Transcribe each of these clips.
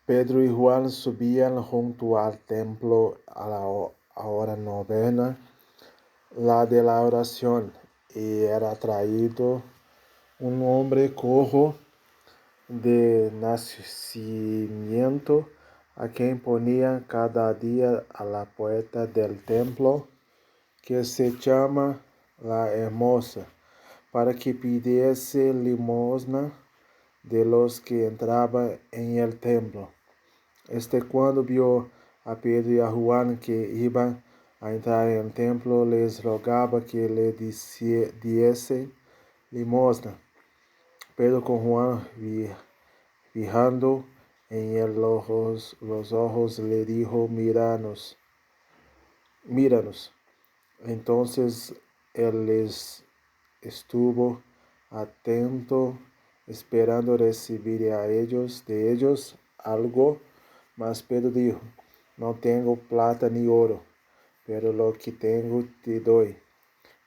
Pedro y Juan subían junto al templo a la hora novena, la de la oración, y era traído un hombre cojo de nacimiento, a quien ponían cada día a la puerta del templo, que se llama la Hermosa, para que pidiese limosna de los que entraban en el templo. Cuando vio a Pedro y a Juan que iban a entrar en el templo, les rogaba que le diesen limosna. Pedro con Juan, fijando en él los ojos, le dijo: míranos. Entonces él les estuvo atento, esperando recibir de ellos algo. Mas Pedro dijo: no tengo plata ni oro, pero lo que tengo te doy.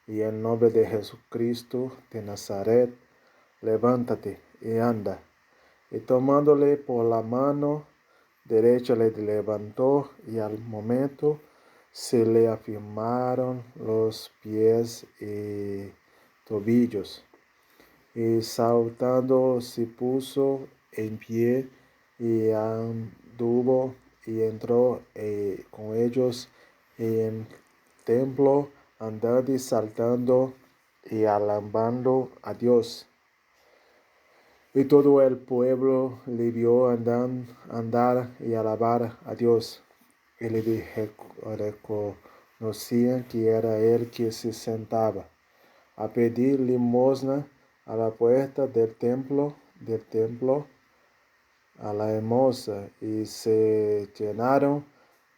Y en nombre de Jesucristo de Nazaret, levántate y anda. Y tomándole por la mano derecha le levantó, y al momento se le afirmaron los pies y tobillos. Y saltando se puso en pie y anduvo y entró con ellos en el templo, andando y saltando y alabando a Dios. Y todo el pueblo le vio andar y alabar a Dios. Y le reconocían que era él que se sentaba a pedir limosna a la puerta del templo a la Hermosa, y se llenaron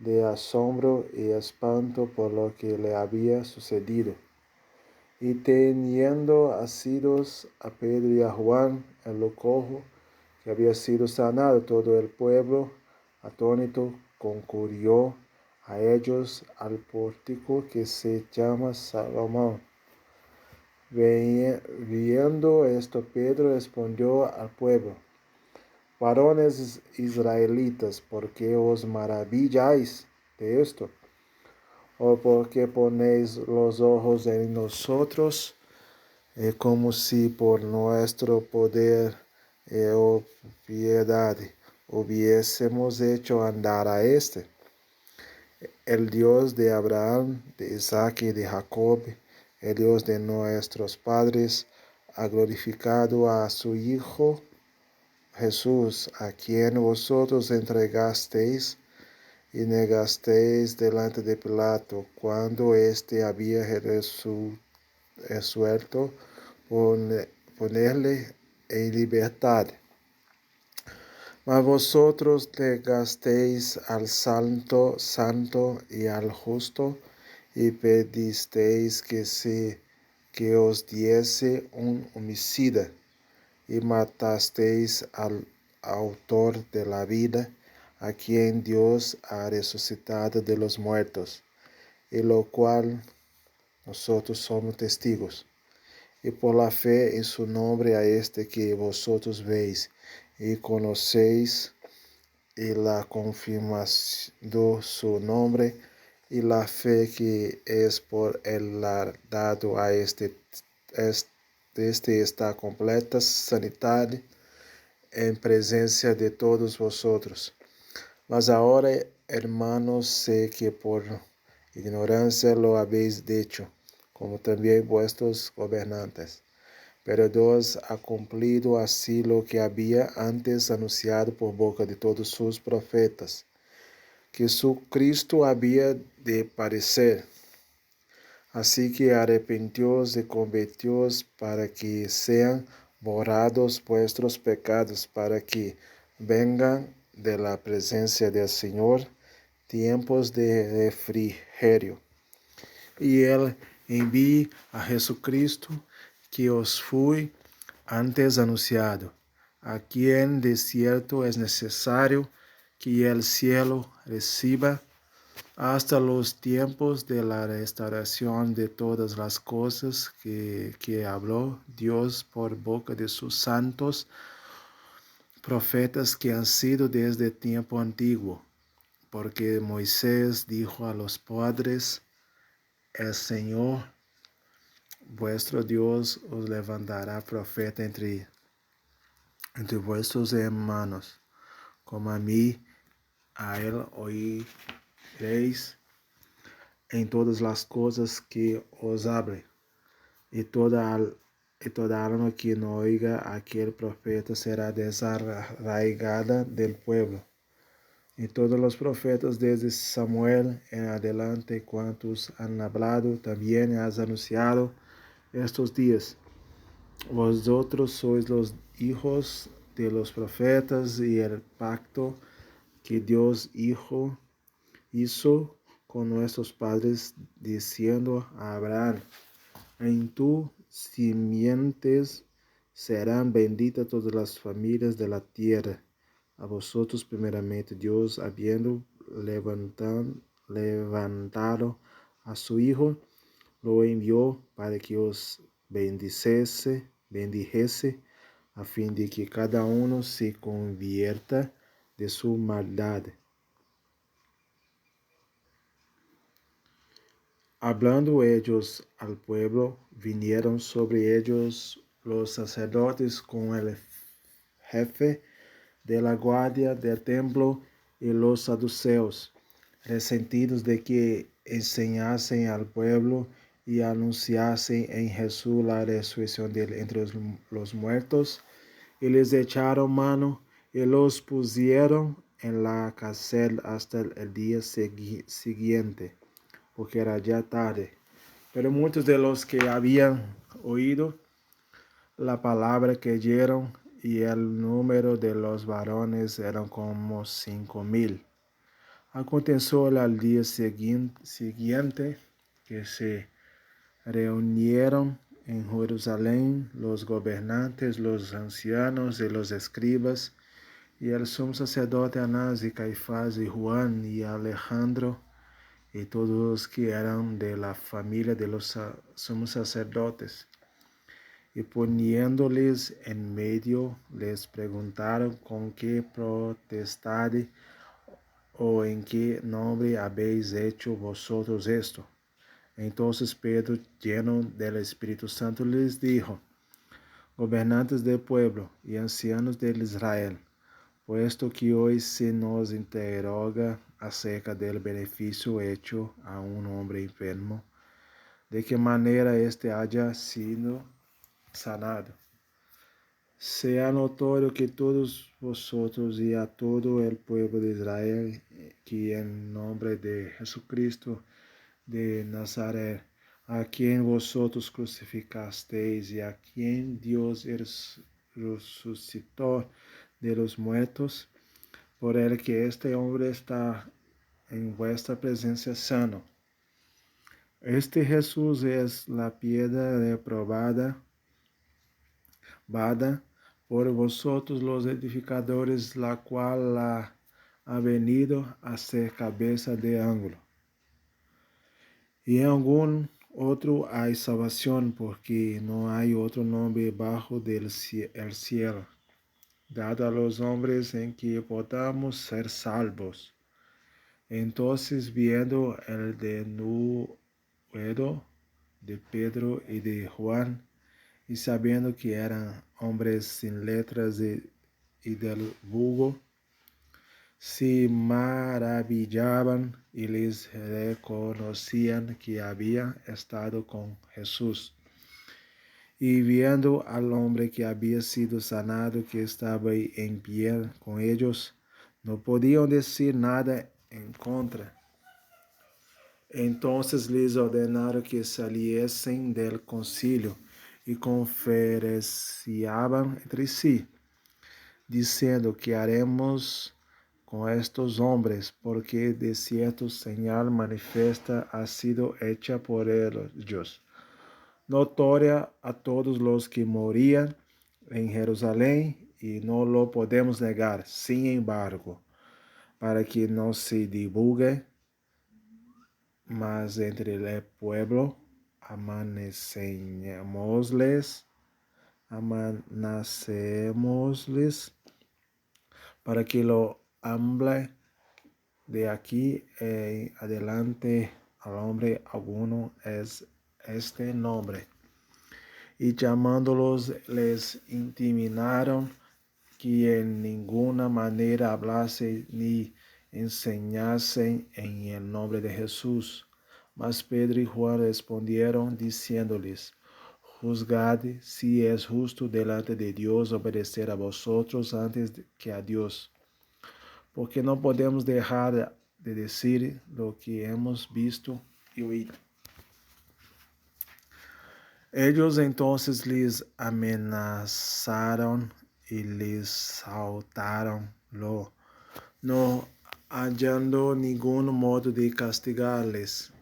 de asombro y espanto por lo que le había sucedido. Y teniendo asidos a Pedro y a Juan, el cojo que había sido sanado, todo el pueblo, atónito, concurrió a ellos al pórtico que se llama Salomón. Viendo esto, Pedro respondió al pueblo: varones israelitas, ¿por qué os maravilláis de esto? ¿O por qué ponéis los ojos en nosotros, como si por nuestro poder o piedad hubiésemos hecho andar a este? El Dios de Abraham, de Isaac y de Jacob, el Dios de nuestros padres, ha glorificado a su Hijo Jesús, a quien vosotros entregasteis y negasteis delante de Pilato, cuando éste había resuelto ponerle en libertad. Mas vosotros negasteis al santo y al justo, y pedisteis que os diese un homicida, y matasteis al autor de la vida, a quien Dios ha resucitado de los muertos, y lo cual nosotros somos testigos. Y por la fe en su nombre a este que vosotros veis y conocéis, y la confirmando su nombre, y la fe que es por él dado a este está completa sanidad en presencia de todos vosotros. Mas ahora, hermanos, sé que por ignorancia lo habéis dicho, como también vuestros gobernantes. Pero Dios ha cumplido así lo que había antes anunciado por boca de todos sus profetas, que su Cristo había de padecer. Así que arrepentíos y convertíos para que sean borrados vuestros pecados, para que vengan de la presencia del Señor tiempos de refrigerio. Y Él envíe a Jesucristo, que os fue antes anunciado, a quien de cierto es necesario que el cielo reciba hasta los tiempos de la restauración de todas las cosas que habló Dios por boca de sus santos profetas que han sido desde tiempo antiguo, porque Moisés dijo a los padres, el Señor vuestro Dios os levantará profeta entre vuestros hermanos, como a mí, a él oiréis en todas las cosas que os hable, y toda alma que no oiga a aquel profeta será desarraigada del pueblo. Y todos los profetas desde Samuel en adelante, cuantos han hablado, también has anunciado estos días. Vosotros sois los hijos de los profetas y el pacto que Dios hizo con nuestros padres, diciendo a Abraham, en tu simientes serán benditas todas las familias de la tierra. A vosotros primeramente Dios, habiendo levantado a su Hijo, lo envió para que os bendijese, a fin de que cada uno se convierta de su maldad. Hablando ellos al pueblo, vinieron sobre ellos los sacerdotes con el jefe de la guardia del templo y los saduceos, resentidos de que enseñasen al pueblo y anunciasen en Jesús la resurrección de entre los muertos, y les echaron mano y los pusieron en la cárcel hasta el día siguiente, porque era ya tarde. Pero muchos de los que habían oído la palabra creyeron, y el número de los varones eran como 5,000. Aconteció al día siguiente que se reunieron en Jerusalén los gobernantes, los ancianos y los escribas, y el sumo sacerdote Anás y Caifás y Juan y Alejandro, y todos los que eran de la familia de los sumos sacerdotes. Y poniéndoles en medio, les preguntaron con qué potestad o en qué nombre habéis hecho vosotros esto. Entonces Pedro, lleno del Espíritu Santo, les dijo, gobernantes del pueblo y ancianos de Israel, puesto que hoy se nos interroga acerca del beneficio hecho a un hombre enfermo, de qué manera éste haya sido sanado. Sea notorio que todos vosotros y a todo el pueblo de Israel, que en nombre de Jesucristo de Nazaret, a quien vosotros crucificasteis y a quien Dios resucitó de los muertos, por el que este hombre está en vuestra presencia sano. Este Jesús es la piedra reprobada por vosotros los edificadores, la cual ha venido a ser cabeza de ángulo. Y en algún otro hay salvación, porque no hay otro nombre bajo el cielo, dado a los hombres en que podamos ser salvos. Entonces, viendo el denuedo de Pedro y de Juan, y sabiendo que eran hombres sin letras y del vulgo, se maravillaban y les reconocían que había estado con Jesús. Y viendo al hombre que había sido sanado, que estaba en pie con ellos, no podían decir nada en contra. Entonces les ordenaron que saliesen del concilio y conferenciaban entre sí, diciendo, ¿qué haremos con estos hombres? Porque de cierto señal manifiesta ha sido hecha por ellos, notoria a todos los que morían en Jerusalén, y no lo podemos negar. Sin embargo, para que no se divulgue mas entre el pueblo, amanecémosles para que lo hable de aquí en adelante al hombre alguno es este nombre. Y llamándolos les intimaron que en ninguna manera hablase ni enseñase en el nombre de Jesús. Mas Pedro y Juan respondieron diciéndoles: Juzgad si es justo delante de Dios obedecer a vosotros antes que a Dios, porque no podemos dejar de decir lo que hemos visto y oído. Ellos entonces les amenazaron y les soltaron, no hallando ningún modo de castigarles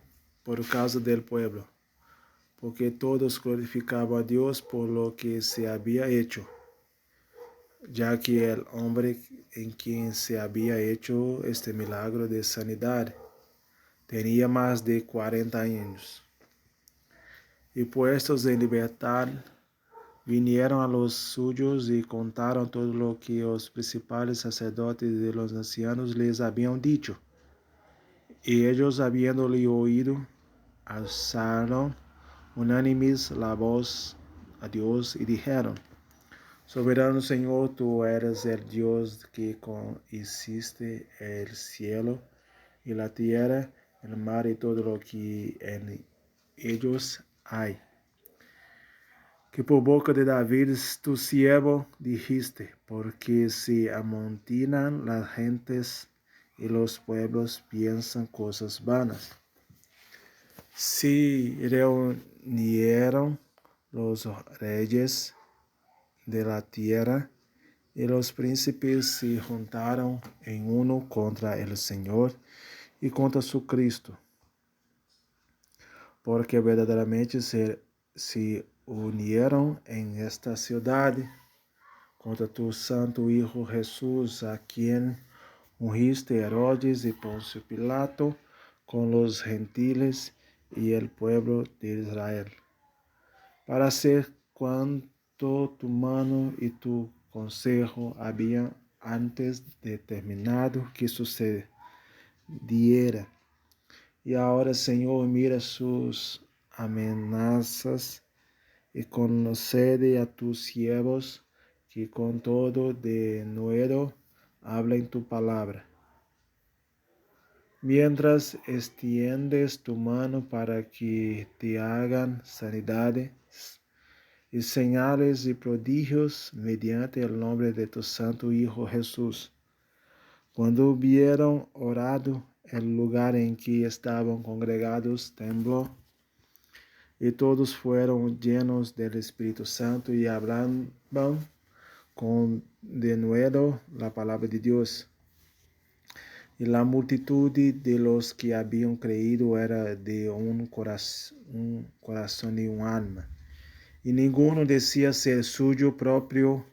por causa del pueblo, porque todos glorificaban a Dios por lo que se había hecho, ya que el hombre en quien se había hecho este milagro de sanidad tenía más de 40 años. Y puestos en libertad, vinieron a los suyos y contaron todo lo que los principales sacerdotes y los ancianos les habían dicho. Y ellos, habiéndole oído, alzaron unánimes la voz a Dios y dijeron: Soberano Señor, tú eres el Dios que hiciste el cielo y la tierra, el mar y todo lo que en ellos hay. Que por boca de David tu siervo dijiste, porque se amontinan las gentes y los pueblos piensan cosas vanas. Se reunieron los reyes de la tierra y los príncipes se juntaron en uno contra el Señor y contra su Cristo, porque verdaderamente se unieron en esta ciudad contra tu santo Hijo Jesús, a quien ungiste Herodes y Poncio Pilato con los gentiles y el pueblo de Israel, para hacer cuanto tu mano y tu consejo habían antes determinado que sucediera. Y ahora, Señor, mira sus amenazas y concede a tus siervos que con todo denuedo hablen tu palabra. Mientras extiendes tu mano para que te hagan sanidades y señales y prodigios mediante el nombre de tu santo Hijo Jesús. Cuando hubieron orado, el lugar en que estaban congregados tembló, y todos fueron llenos del Espíritu Santo y hablaban con denuedo la palabra de Dios. Y la multitud de los que habían creído era de un corazón y un alma. Y ninguno decía ser suyo propio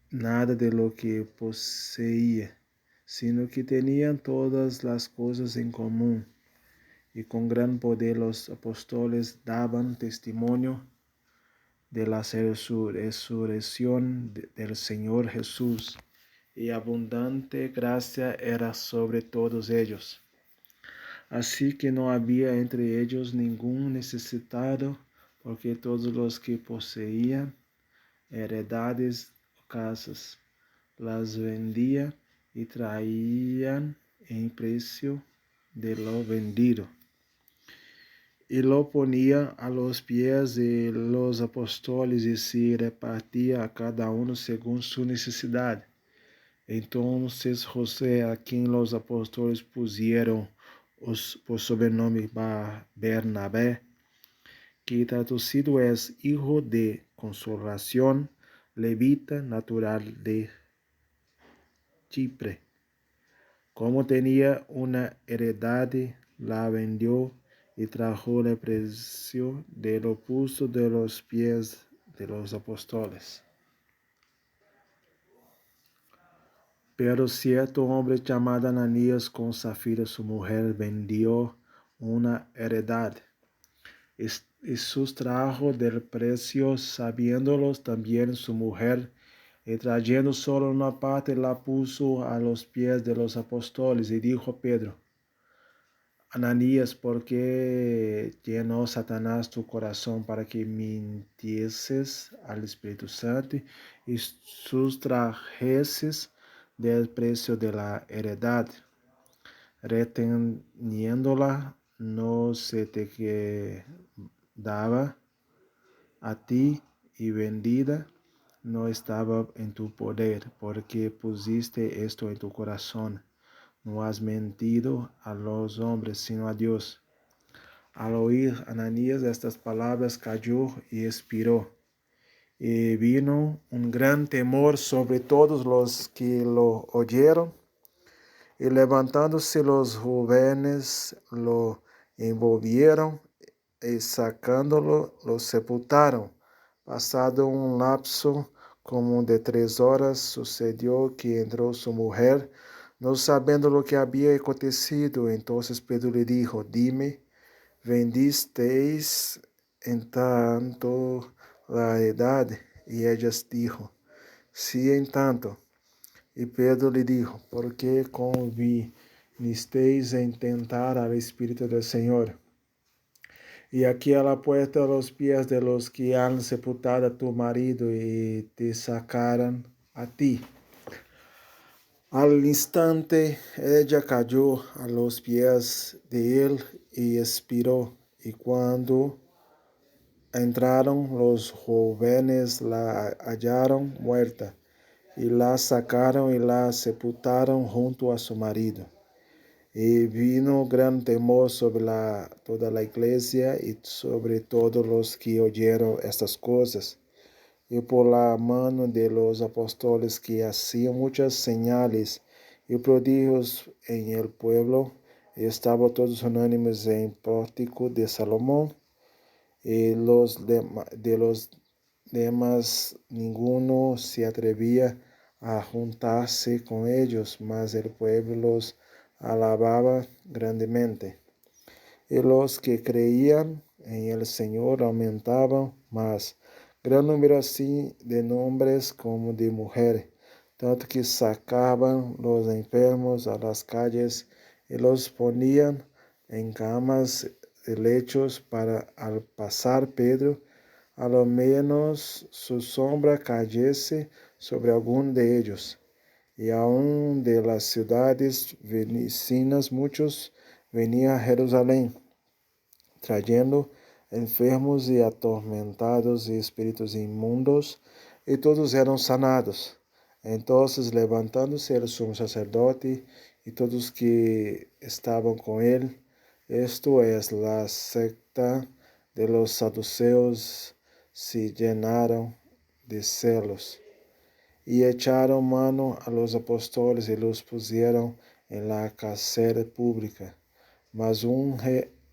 nada de lo que poseía, sino que tenían todas las cosas en común. Y con gran poder los apóstoles daban testimonio de la resurrección del Señor Jesús, y abundante gracia era sobre todos ellos. Así que no había entre ellos ningún necesitado, porque todos los que poseían heredades o casas las vendían y traían en precio de lo vendido, y lo ponía a los pies de los apóstoles y se repartía a cada uno según su necesidad. Entonces José, a quien los apóstoles pusieron por sobrenombre Bernabé, que traducido es hijo de consolación, levita, natural de Chipre, como tenía una heredad, la vendió y trajo el precio de lo puesto de los pies de los apóstoles. Pero cierto hombre llamado Ananías, con Safira su mujer, vendió una heredad y sustrajo del precio, sabiéndolo también su mujer, y trayendo solo una parte la puso a los pies de los apóstoles y dijo a Pedro: Ananías, ¿por qué llenó Satanás tu corazón para que mintieses al Espíritu Santo y sustrajeses del precio de la heredad, reteniéndola? No se te quedaba a ti y vendida no estaba en tu poder, porque pusiste esto en tu corazón. No has mentido a los hombres, sino a Dios. Al oír Ananías estas palabras, cayó y expiró. Y vino un gran temor sobre todos los que lo oyeron. Y levantándose los jóvenes, lo envolvieron y sacándolo, lo sepultaron. Pasado un lapso como de 3 horas, sucedió que entró su mujer, no sabiendo lo que había acontecido. Entonces Pedro le dijo: Dime, ¿vendisteis en tanto la heredad? Y ella dijo: Sí, en tanto. Y Pedro le dijo: ¿por qué convinisteis en tentar al Espíritu del Señor? Y aquí a la puerta a los pies de los que han sepultado a tu marido y te sacaran a ti. Al instante ella cayó a los pies de él y expiró. Y cuando entraron los jóvenes la hallaron muerta, y la sacaron y la sepultaron junto a su marido. Y vino gran temor sobre toda la iglesia y sobre todos los que oyeron estas cosas. Y por la mano de los apóstoles que hacían muchas señales y prodigios en el pueblo, estaban todos unánimes en el pórtico de Salomón. Y de los demás ninguno se atrevía a juntarse con ellos, mas el pueblo los alababa grandemente. Y los que creían en el Señor aumentaban más, gran número así de hombres como de mujeres, tanto que sacaban los enfermos a las calles y los ponían en camas y lechos para, al pasar Pedro, a lo menos su sombra cayese sobre alguno de ellos. Y aun de las ciudades vecinas muchos venían a Jerusalén, trayendo enfermos y atormentados y espíritus inmundos, y todos eran sanados. Entonces, levantándose el sumo sacerdote y todos que estaban con él, esto es la secta de los saduceos, se llenaron de celos y echaron mano a los apóstoles y los pusieron en la cárcel pública. Mas un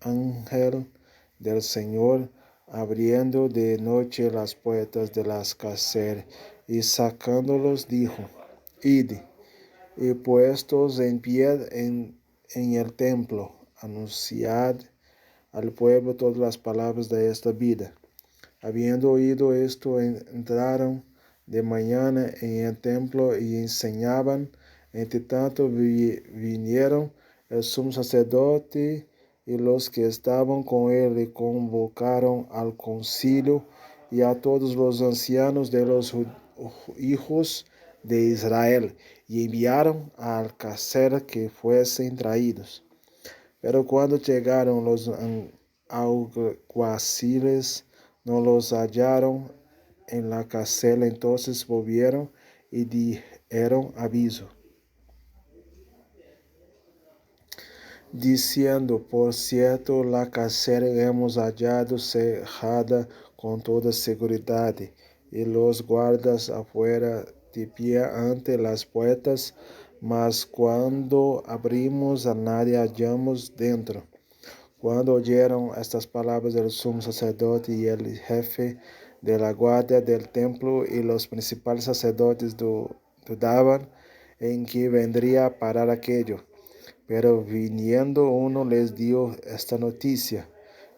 ángel del Señor, abriendo de noche las puertas de las cárceles y sacándolos, dijo: Id, y puestos en pie en el templo, anunciad al pueblo todas las palabras de esta vida. Habiendo oído esto, entraron de mañana en el templo y enseñaban. Entre tanto vinieron el sumo sacerdote y los que estaban con él, y convocaron al concilio y a todos los ancianos de los hijos de Israel, y enviaron al cárcel que fuesen traídos. Pero cuando llegaron los alguaciles, no los hallaron en la cárcel. Entonces volvieron y dieron aviso, diciendo: por cierto, la cárcel hemos hallado cerrada con toda seguridad, y los guardas afuera de pie ante las puertas, mas cuando abrimos a nadie hallamos dentro. Cuando oyeron estas palabras del sumo sacerdote y el jefe de la guardia del templo y los principales sacerdotes dudaban en que vendría a parar aquello. Pero viniendo uno les dio esta noticia: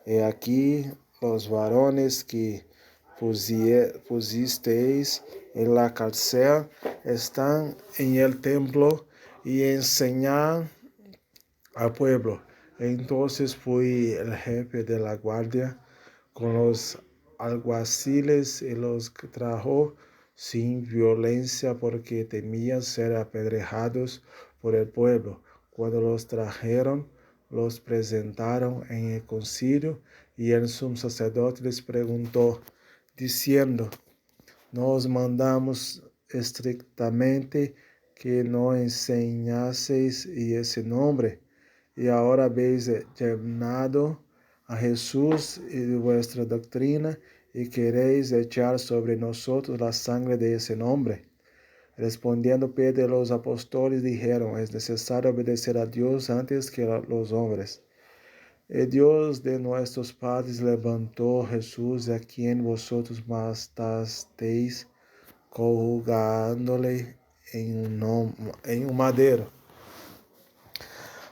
He aquí los varones que pusisteis en la cárcel, están en el templo y enseñan al pueblo. Entonces fui el jefe de la guardia con los alguaciles y los trajo sin violencia porque temían ser apedreados por el pueblo. Cuando los trajeron, los presentaron en el concilio y el sumo sacerdote les preguntó, diciendo, nos mandamos estrictamente que no enseñaseis ese nombre, y ahora habéis llenado a Jesús de vuestra doctrina y queréis echar sobre nosotros la sangre de ese nombre. Respondiendo Pedro y los apóstoles dijeron, es necesario obedecer a Dios antes que a los hombres. El Dios de nuestros padres levantó a Jesús, a quien vosotros matasteis, colgándole en un madero.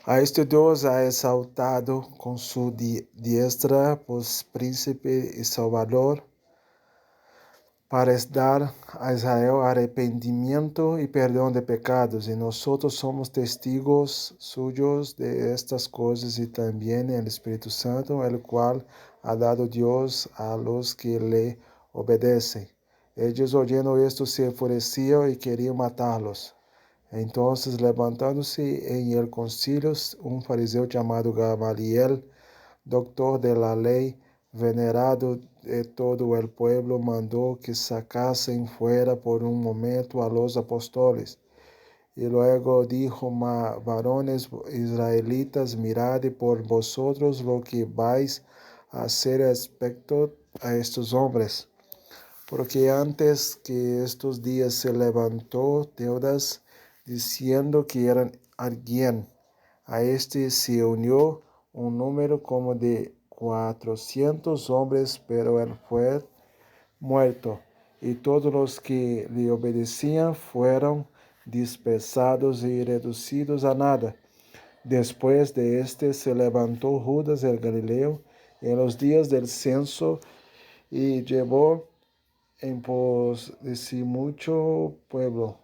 A este Dios ha exaltado con su diestra por príncipe y salvador, para dar a Israel arrepentimiento y perdón de pecados. Y nosotros somos testigos suyos de estas cosas, y también el Espíritu Santo, el cual ha dado Dios a los que le obedecen. Ellos oyendo esto se enfurecieron y querían matarlos. Entonces, levantándose en el concilio un fariseo llamado Gamaliel, doctor de la ley, venerado de todo el pueblo, mandó que sacasen fuera por un momento a los apóstoles. Y luego dijo, varones israelitas, mirad por vosotros lo que vais a hacer respecto a estos hombres. Porque antes que estos días se levantó Teudas diciendo que eran alguien. A este se unió un número como de 400 hombres, pero él fue muerto, y todos los que le obedecían fueron dispersados y reducidos a nada. Después de este se levantó Judas el Galileo en los días del censo y llevó en pos de sí mucho pueblo.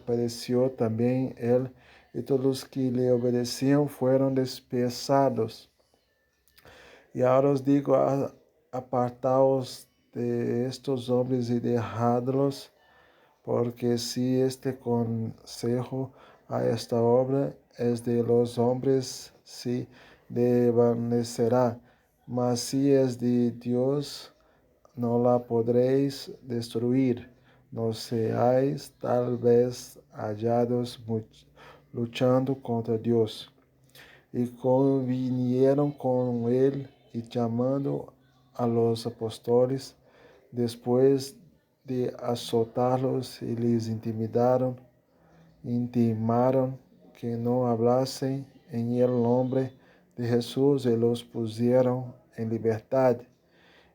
Pereció también él, y todos los que le obedecían fueron dispersados. Y ahora os digo, apartaos de estos hombres y dejadlos, porque si este consejo a esta obra es de los hombres, se desvanecerá, mas si es de Dios, no la podréis destruir. No seáis tal vez hallados luchando contra Dios. Y convinieron con él, y llamando a los apóstoles, después de azotarlos y les intimaron que no hablasen en el nombre de Jesús, y los pusieron en libertad.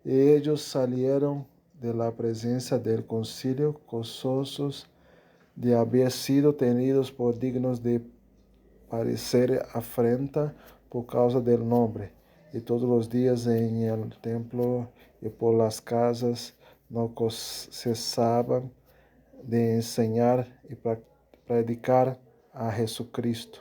Y ellos salieron de la presencia del concilio gozosos de haber sido tenidos por dignos de padecer afrenta por causa del nombre. Y todos los días en el templo y por las casas no cesaban de enseñar y predicar a Jesucristo.